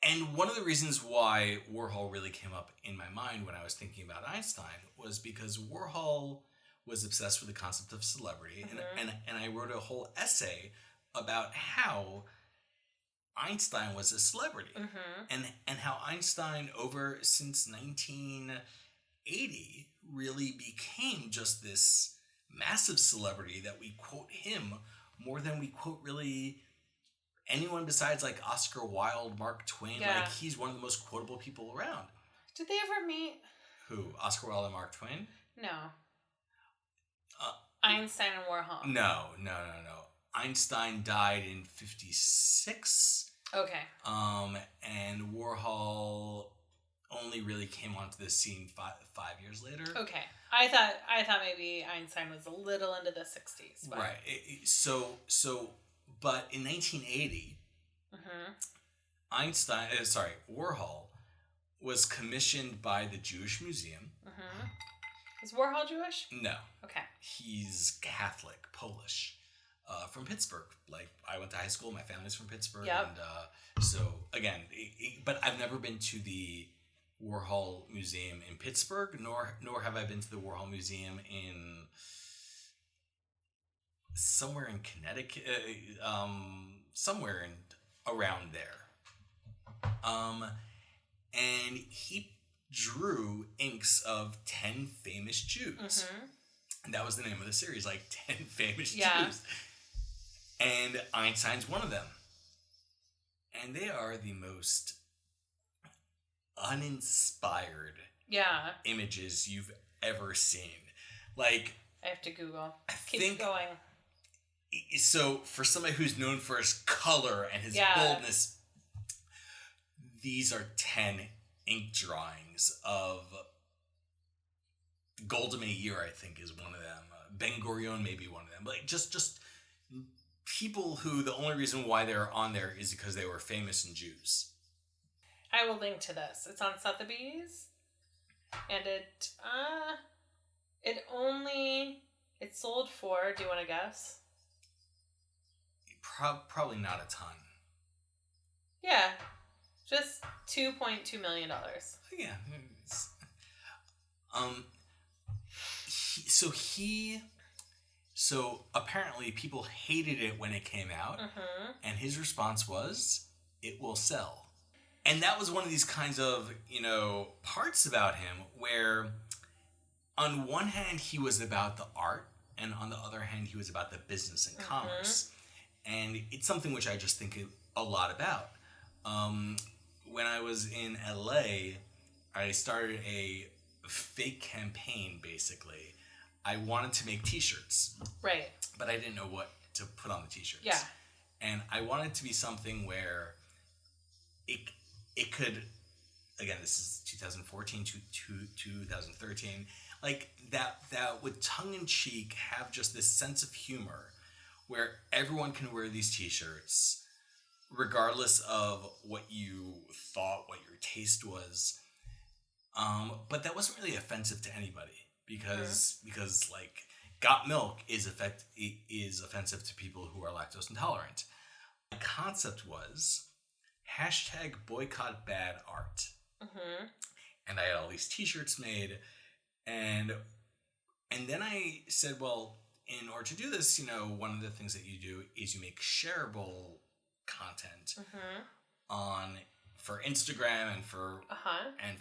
And one of the reasons why Warhol really came up in my mind when I was thinking about Einstein was because Warhol was obsessed with the concept of celebrity, and I wrote a whole essay about how Einstein was a celebrity. And how Einstein, since 1980, really became just this massive celebrity that we quote him more than we quote really anyone besides like Oscar Wilde, Mark Twain. Yeah. Like, he's one of the most quotable people around. Did they ever meet? Who? Oscar Wilde and Mark Twain? No. Einstein and Warhol. No. Einstein died in 1956. Okay. And Warhol only really came onto the scene 5 years later. Okay. I thought maybe Einstein was a little into the 60s. But... Right. But in 1980, Warhol was commissioned by the Jewish Museum. Is Warhol Jewish? No. Okay. He's Catholic, Polish, from Pittsburgh. Like, I went to high school. My family's from Pittsburgh. Yep. And so, again, but I've never been to the Warhol Museum in Pittsburgh, nor have I been to the Warhol Museum in somewhere in Connecticut, somewhere around there. And he drew inks of 10 famous Jews. And that was the name of the series, like 10 famous Jews. And Einstein's one of them. And they are the most uninspired images you've ever seen. Like, I have to Google. Keep going. So, for somebody who's known for his color and his boldness, these are 10 ink drawings of Golda Meir, I think, is one of them. Ben Gurion may be one of them. Like, just people who the only reason why they're on there is because they were famous and Jews. I will link to this. It's on Sotheby's, and it sold for, do you want to guess? Probably not a ton. Yeah, just $2.2 million. Yeah. So apparently people hated it when it came out, and his response was, "It will sell." And that was one of these kinds of, parts about him where on one hand he was about the art, and on the other hand he was about the business and commerce. And it's something which I just think a lot about. When I was in LA, I started a fake campaign, basically. I wanted to make t-shirts. Right. But I didn't know what to put on the t-shirts. Yeah. And I wanted it to be something where it could, again, this is 2014 to 2013, like that would tongue-in-cheek have just this sense of humor where everyone can wear these t-shirts regardless of what you thought, what your taste was. But that wasn't really offensive to anybody because like got milk is offensive to people who are lactose intolerant. The concept was #boycott bad art. And I had all these t-shirts made, and then I said, well, in order to do this, one of the things that you do is you make shareable content for Instagram and for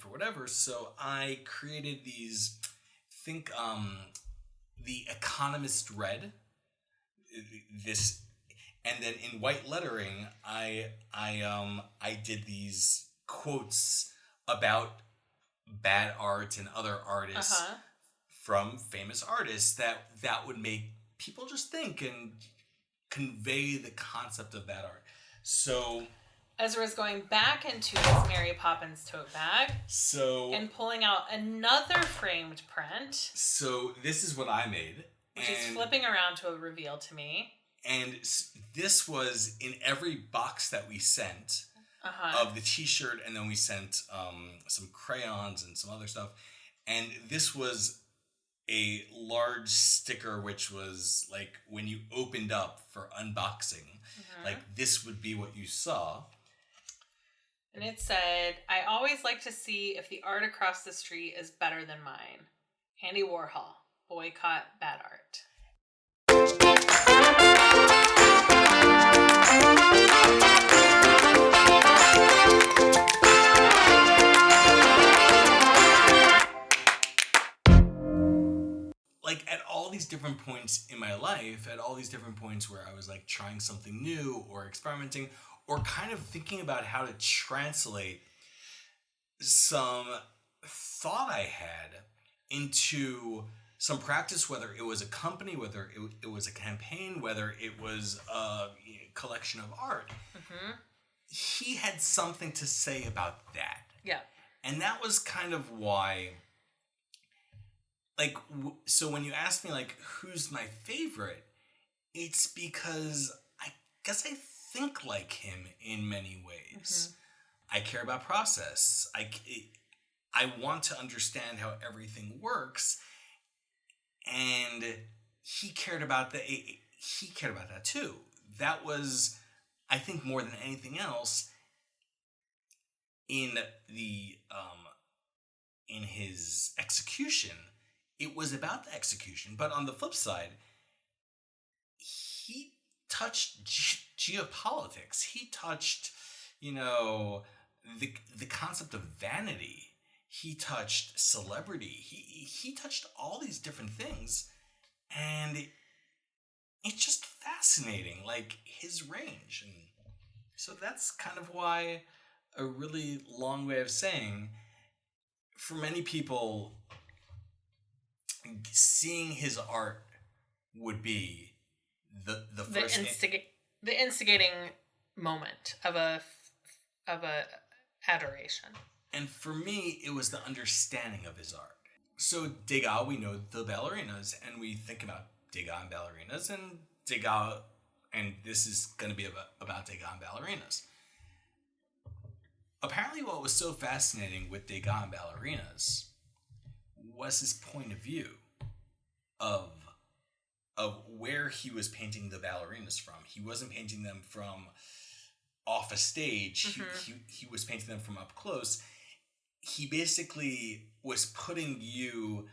whatever. So I created these, the Economist Red, this, and then in white lettering, I did these quotes about bad art and other artists from famous artists that would make people just think and convey the concept of bad art. So Ezra's going back into his Mary Poppins tote bag. And pulling out another framed print. So this is what I made. Which is flipping around to reveal to me. And this was in every box that we sent of the t-shirt, and then we sent some crayons and some other stuff. And this was a large sticker, which was like when you opened up for unboxing, like this would be what you saw. And it said, "I always like to see if the art across the street is better than mine. Andy Warhol, boycott bad art." different points where I was like trying something new or experimenting or kind of thinking about how to translate some thought I had into some practice, whether it was a company, whether it was a campaign, whether it was a collection of art. Mm-hmm. He had something to say about that. Yeah. And that was kind of why, like, so when you ask me, like, who's my favorite, it's because I guess I think like him in many ways. Mm-hmm. I care about process. I want to understand how everything works. And he cared about that. He cared about that too. That was, I think, more than anything else, in his execution. It was about the execution, but on the flip side, he touched geopolitics. He touched, the concept of vanity. He touched celebrity. He touched all these different things, and it's just fascinating, like his range. And so that's kind of why, a really long way of saying, for many people, seeing his art would be the first the instigating moment of a adoration. And for me, it was the understanding of his art. So Degas, we know the ballerinas, and we think about Degas and ballerinas, and Degas, and this is going to be about Degas and ballerinas. Apparently what was so fascinating with Degas and ballerinas was his point of view of where he was painting the ballerinas from. He wasn't painting them from off a stage. Mm-hmm. He was painting them from up close. He basically was putting you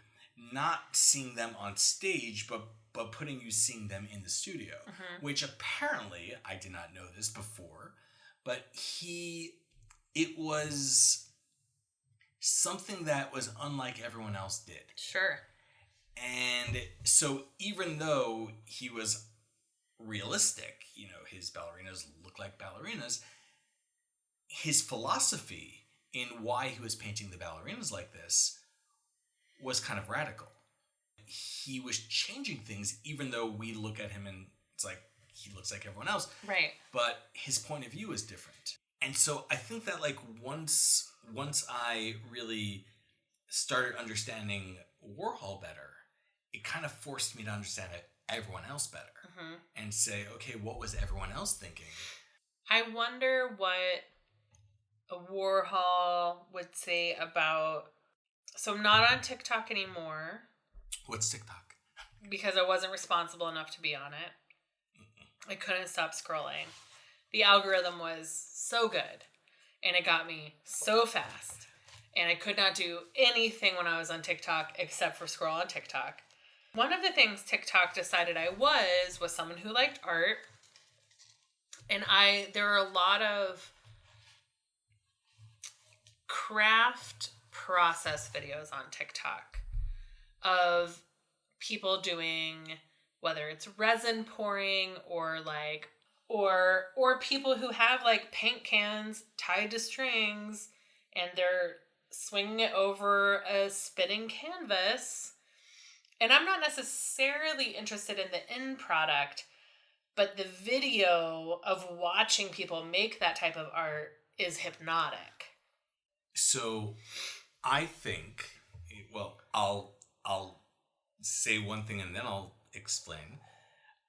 not seeing them on stage, but putting you seeing them in the studio, mm-hmm. which apparently, I did not know this before, but it was something that was unlike everyone else did. Sure. And so even though he was realistic, his ballerinas look like ballerinas, his philosophy in why he was painting the ballerinas like this was kind of radical. He was changing things, even though we look at him and it's like he looks like everyone else. Right. But his point of view is different. And so I think that like once I really started understanding Warhol better, it kind of forced me to understand everyone else better, mm-hmm. and say, okay, what was everyone else thinking? I wonder what a Warhol would say about... So I'm not on TikTok anymore. What's TikTok? Because I wasn't responsible enough to be on it. Mm-mm. I couldn't stop scrolling. The algorithm was so good, and it got me so fast. And I could not do anything when I was on TikTok except for scroll on TikTok. One of the things TikTok decided I was someone who liked art. And there are a lot of craft process videos on TikTok of people doing, whether it's resin pouring or people who have like paint cans tied to strings and they're swinging it over a spinning canvas. And I'm not necessarily interested in the end product, but the video of watching people make that type of art is hypnotic. So I think, well, I'll say one thing and then I'll explain.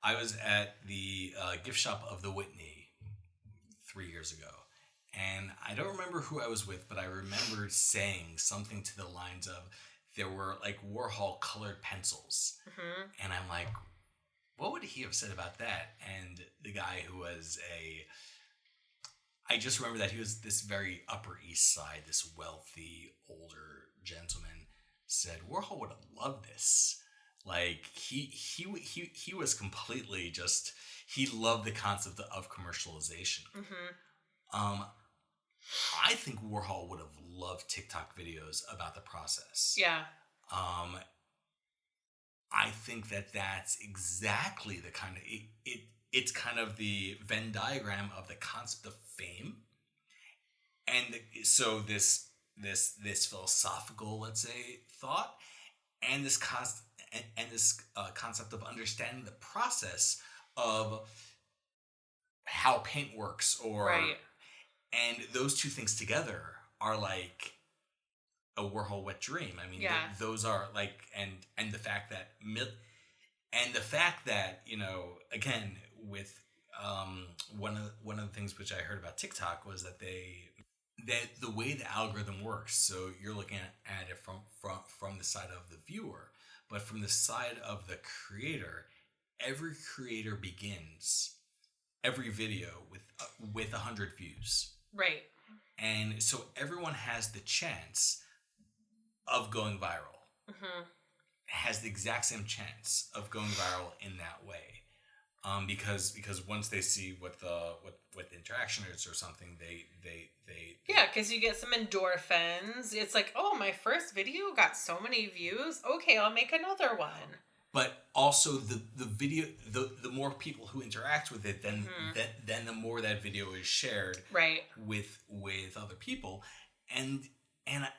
I was at the gift shop of the Whitney 3 years ago. And I don't remember who I was with, but I remember saying something to the lines of, there were like Warhol colored pencils. Mm-hmm. And I'm like, what would he have said about that? And the guy who was I just remember that he was this very Upper East Side, this wealthy, older gentleman, said Warhol would have loved this. Like he was completely just, he loved the concept of commercialization. Mm-hmm. I think Warhol would have loved TikTok videos about the process. Yeah. I think that that's exactly the kind of it's kind of the Venn diagram of the concept of fame, and so this philosophical, let's say, thought, and this concept of understanding the process of how paint works, or Right. and those two things together are like a Warhol wet dream. I mean, Yeah. those are like, and the fact that again, with one of the things which I heard about TikTok was that the way the algorithm works. So you're looking at it from the side of the viewer, but from the side of the creator, every creator begins every video with 100 views. Right. And so everyone has the chance of going viral. Mm-hmm. Has the exact same chance of going viral in that way. Because once they see what the interaction is or something, they Yeah, because you get some endorphins. It's like, oh, my first video got so many views. Okay, I'll make another one. But also the video, the more people who interact with it, then the more that video is shared, right, with other people, and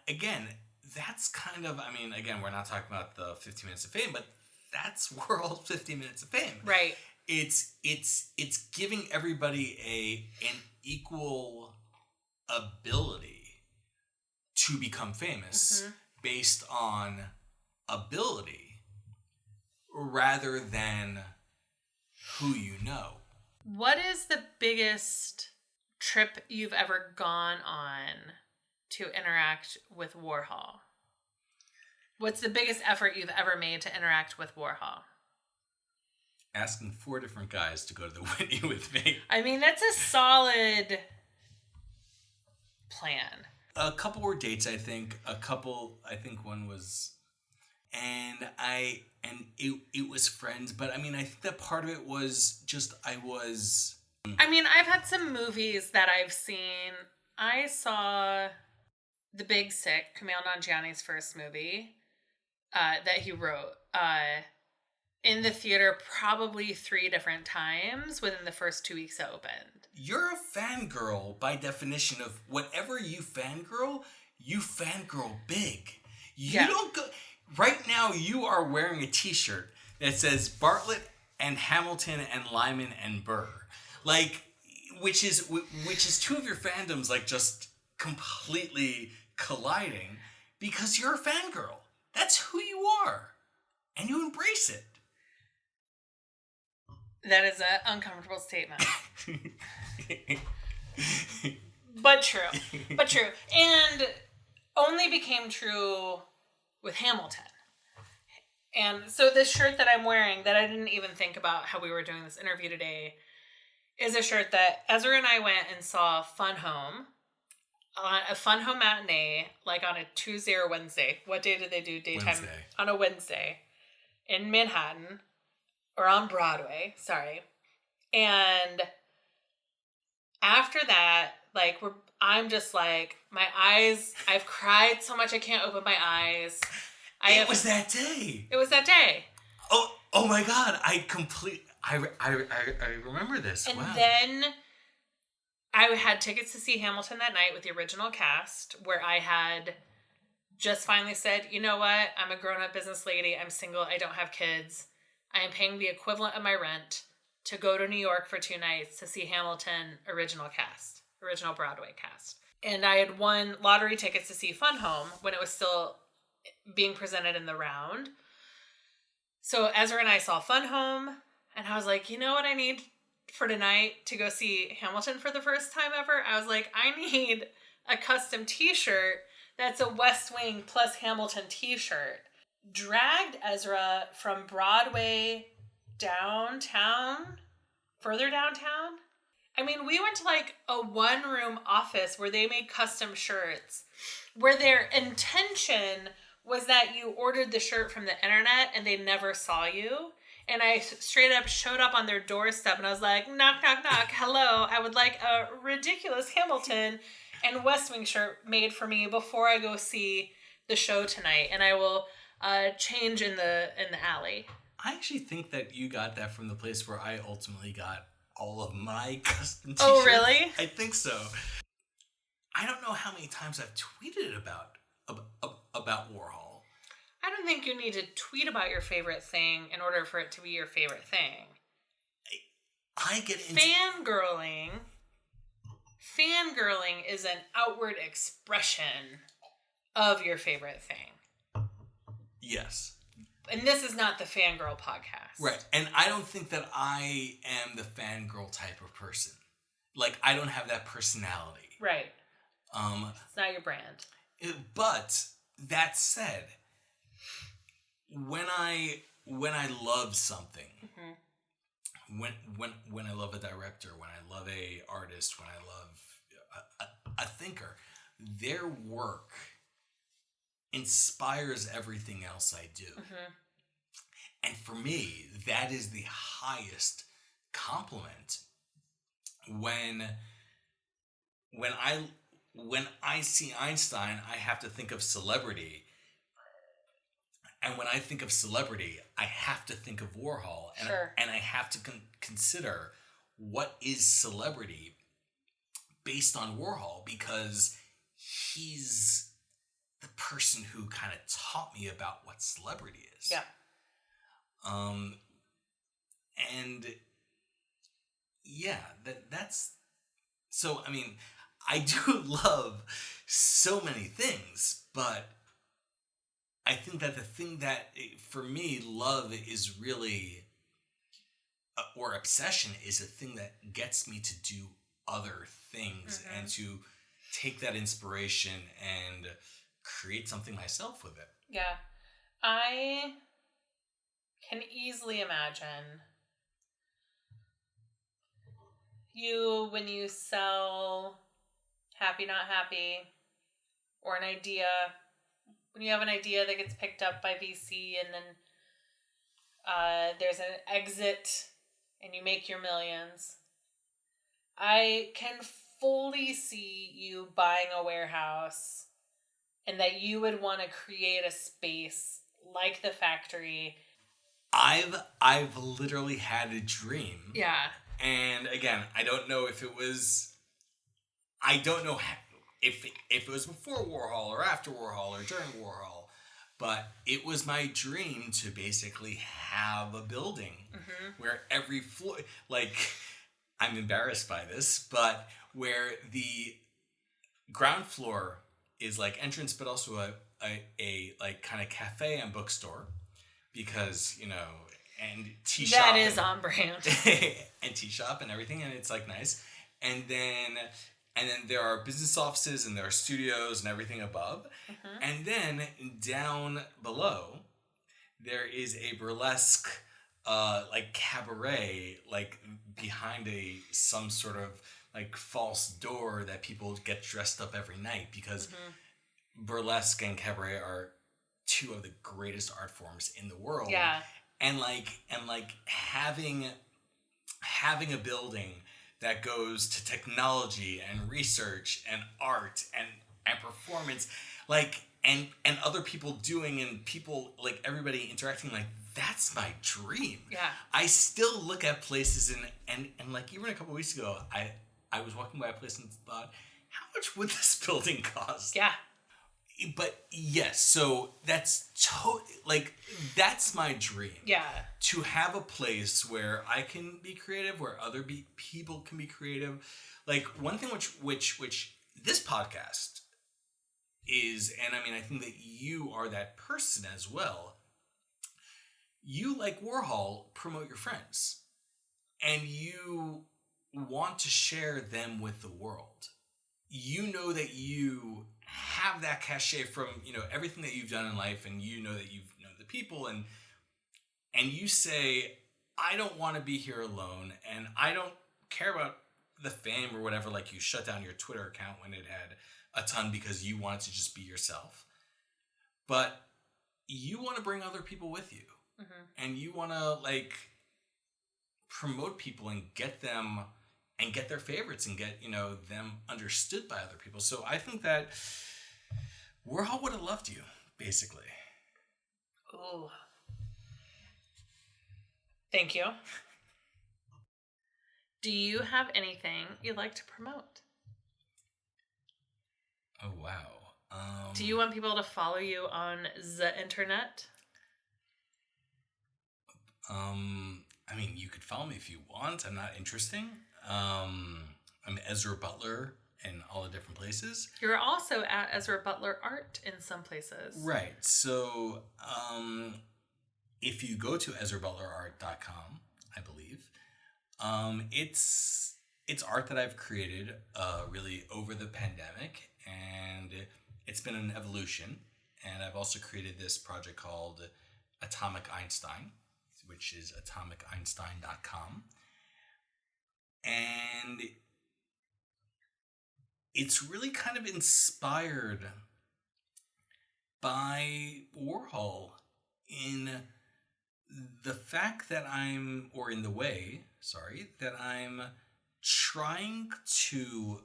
again, that's kind of, I mean, again, we're not talking about the 15 minutes of fame, but that's World 15 minutes of fame, right. It's giving everybody an equal ability to become famous based on ability, rather than who you know. What is the biggest trip you've ever gone on to interact with Warhol? What's the biggest effort you've ever made to interact with Warhol? Asking 4 different guys to go to the Whitney with me. I mean, that's a solid plan. A couple were dates, I think. I think one was, and it was friends. But I mean, I think that part of it was just I mean, I've had some movies that I've seen. I saw The Big Sick, Kumail Nanjiani's first movie that he wrote, in the theater probably 3 different times within the first 2 weeks it opened. You're a fangirl by definition of whatever you fangirl big. You don't go... Right now, you are wearing a t-shirt that says Bartlett and Hamilton and Lyman and Burr. Like, which is 2 of your fandoms, like, just completely colliding because you're a fangirl. That's who you are. And you embrace it. That is an uncomfortable statement. But true. And only became true with Hamilton. And so this shirt that I'm wearing, that I didn't even think about how we were doing this interview today, is a shirt that Ezra and I went and saw Fun Home, a Fun Home matinee, like on a Tuesday or Wednesday. What day did they do daytime? Wednesday. On a Wednesday in Manhattan, or on Broadway, sorry. And after that, like, I'm just like, my eyes, I've cried so much I can't open my eyes. It was that day. It was that day. Oh my God! I remember this. And wow. Then I had tickets to see Hamilton that night with the original cast, where I had just finally said, you know what? I'm a grown-up business lady. I'm single. I don't have kids. I am paying the equivalent of my rent to go to New York for 2 nights to see Hamilton original Broadway cast. And I had won lottery tickets to see Fun Home when it was still being presented in the round. So Ezra and I saw Fun Home, and I was like, you know what I need for tonight to go see Hamilton for the first time ever? I was like, I need a custom t-shirt that's a West Wing plus Hamilton t-shirt. Dragged Ezra from Broadway downtown, further downtown. I mean, we went to like a 1-room office where they made custom shirts, where their intention was that you ordered the shirt from the internet and they never saw you. And I straight up showed up on their doorstep and I was like, knock, knock, knock. Hello, I would like a ridiculous Hamilton and West Wing shirt made for me before I go see the show tonight. And I will change in the alley. I actually think that you got that from the place where I ultimately got all of my custom t-shirts. Oh, really? I think so. I don't know how many times I've tweeted about Warhol. I don't think you need to tweet about your favorite thing in order for it to be your favorite thing. I get into... Fangirling is an outward expression of your favorite thing. Yes. And this is not the fangirl podcast. Right. And I don't think that I am the fangirl type of person. Like, I don't have that personality. Right. It's not your brand. But that said, when I love something, when I love a director, when I love a artist, when I love a thinker, their work inspires everything else I do. And for me, that is the highest compliment. When I see Einstein, I have to think of celebrity. And when I think of celebrity, I have to think of Warhol. And, sure. And I have to consider what is celebrity based on Warhol, because he's the person who kind of taught me about what celebrity is. Yeah. And yeah, that's so, I mean, I do love so many things, but I think that the thing that, for me, love is really, or obsession is a thing that gets me to do other things and to take that inspiration and create something myself with it. Yeah. I can easily imagine you, when you sell Happy Not Happy, or an idea, when you have an idea that gets picked up by VC and then there's an exit and you make your millions. I can fully see you buying a warehouse and that you would want to create a space like the factory. I've literally had a dream. Yeah. And again, I don't know if it was, I don't know if it was before Warhol or after Warhol or during Warhol, but it was my dream to basically have a building where every floor, like, I'm embarrassed by this, but where the ground floor is like entrance, but also a like kind of cafe and bookstore, because, you know, and tea shop. That is on brand. And tea shop and everything, and it's like nice. And then there are business offices and there are studios and everything above. And then down below, there is a burlesque like cabaret, like behind some sort of like false door that people get dressed up every night, because burlesque and cabaret are two of the greatest art forms in the world. Yeah. And having a building that goes to technology and research and art and performance, like, and other people doing, and people, like, everybody interacting, like, that's my dream. Yeah. I still look at places and like, even a couple of weeks ago, I was walking by a place and thought, how much would this building cost? Yeah. But yes, so that's that's my dream. Yeah. To have a place where I can be creative, where other people can be creative. Like, one thing which this podcast is, and I mean, I think that you are that person as well. You, like Warhol, promote your friends, and you want to share them with the world. You know that you have that cachet from, you know, everything that you've done in life, and you know that you've known the people, and you say, I don't want to be here alone, and I don't care about the fame or whatever. Like, you shut down your Twitter account when it had a ton because you wanted to just be yourself. But you want to bring other people with you. And you want to, like, promote people and get them and get their favorites and get, you know, them understood by other people. So I think that Warhol would have loved you, basically. Ooh. Thank you. Do you have anything you'd like to promote? Oh, wow. Do you want people to follow you on the internet? I mean, you could follow me if you want. I'm not interesting. I'm Ezra Butler in all the different places. You're also at Ezra Butler Art in some places. Right. So, if you go to EzraButlerArt.com, I believe, it's art that I've created really over the pandemic, and it's been an evolution. And I've also created this project called Atomic Einstein, which is atomiceinstein.com. And it's really kind of inspired by Warhol in the fact that I'm trying to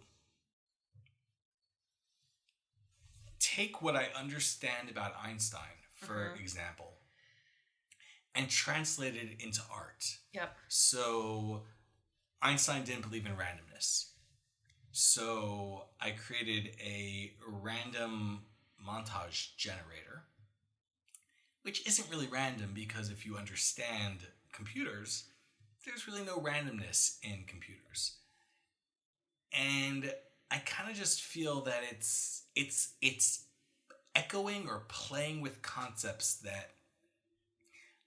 take what I understand about Einstein, for example, and translate it into art. Yep. So Einstein didn't believe in randomness. So I created a random montage generator, which isn't really random because if you understand computers, there's really no randomness in computers. And I kind of just feel that it's echoing or playing with concepts that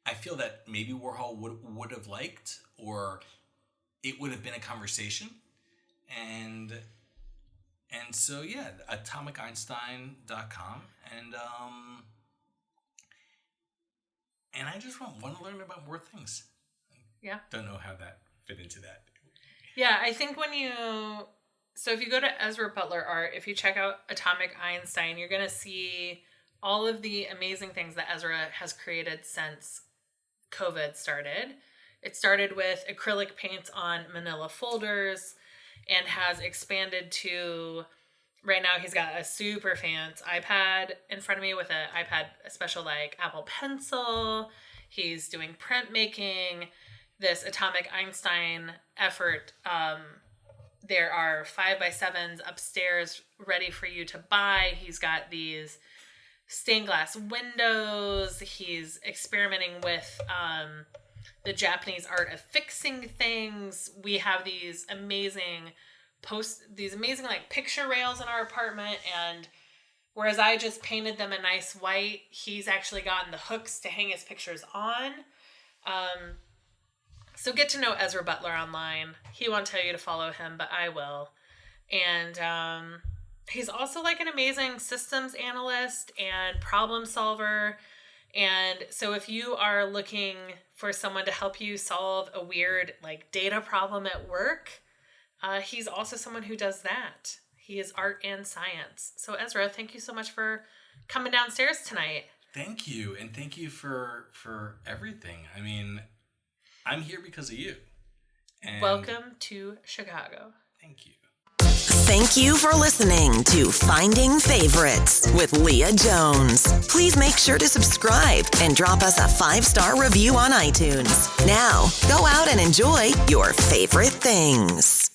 I feel that maybe Warhol would have liked, or it would have been a conversation. And so, yeah, atomiceinstein.com. And I just want to learn about more things. Yeah. Don't know how that fit into that. Yeah, I think if you go to Ezra Butler Art, if you check out Atomic Einstein, you're going to see all of the amazing things that Ezra has created since COVID started. It started with acrylic paints on manila folders and has expanded to, right now he's got a super fancy iPad in front of me with a special like Apple Pencil. He's doing printmaking. This Atomic Einstein effort, there are 5x7s upstairs ready for you to buy. He's got these stained glass windows. He's experimenting with the Japanese art of fixing things. We have these amazing like picture rails in our apartment, and whereas I just painted them a nice white, he's actually gotten the hooks to hang his pictures on. So get to know Ezra Butler online. He won't tell you to follow him, but I will. And he's also like an amazing systems analyst and problem solver. And so if you are looking for someone to help you solve a weird like data problem at work, he's also someone who does that. He is art and science. So Ezra, thank you so much for coming downstairs tonight. Thank you. And thank you for everything. I mean, I'm here because of you. And welcome to Chicago. Thank you. Thank you for listening to Finding Favorites with Leah Jones. Please make sure to subscribe and drop us a 5-star review on iTunes. Now, go out and enjoy your favorite things.